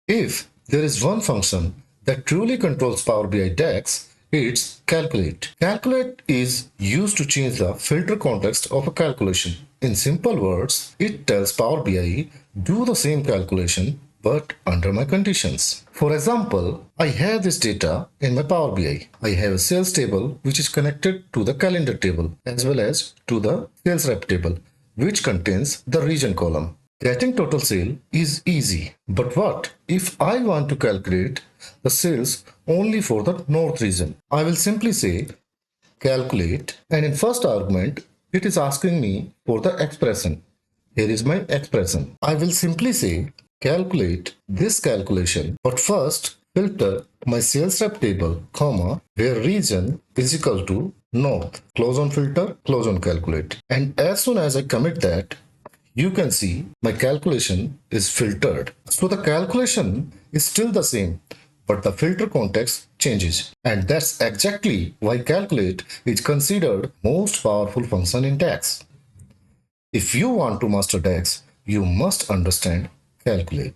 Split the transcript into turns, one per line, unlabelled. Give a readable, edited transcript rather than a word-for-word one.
If there is one function that truly controls Power BI DAX, it's calculate. Calculate is used to change the filter context of a calculation. In simple words, it tells Power BI do the same calculation but under my conditions. For example, I have this data in my Power BI. I have a sales table which is connected to the calendar table as well as to the sales rep table, which contains the region column. Getting total sale is easy, but what if I want to calculate the sales only for the north region? I will simply say calculate, and in first argument it is asking me for the expression. Here is my expression. I will simply say calculate this calculation, but first filter my sales rep table, comma, where region is equal to north. Close on filter, close on calculate. And as soon as I commit that, you can see my calculation is filtered. So the calculation is still the same, but the filter context changes. And that's exactly why calculate is considered most powerful function in DAX. If you want to master DAX, you must understand calculate.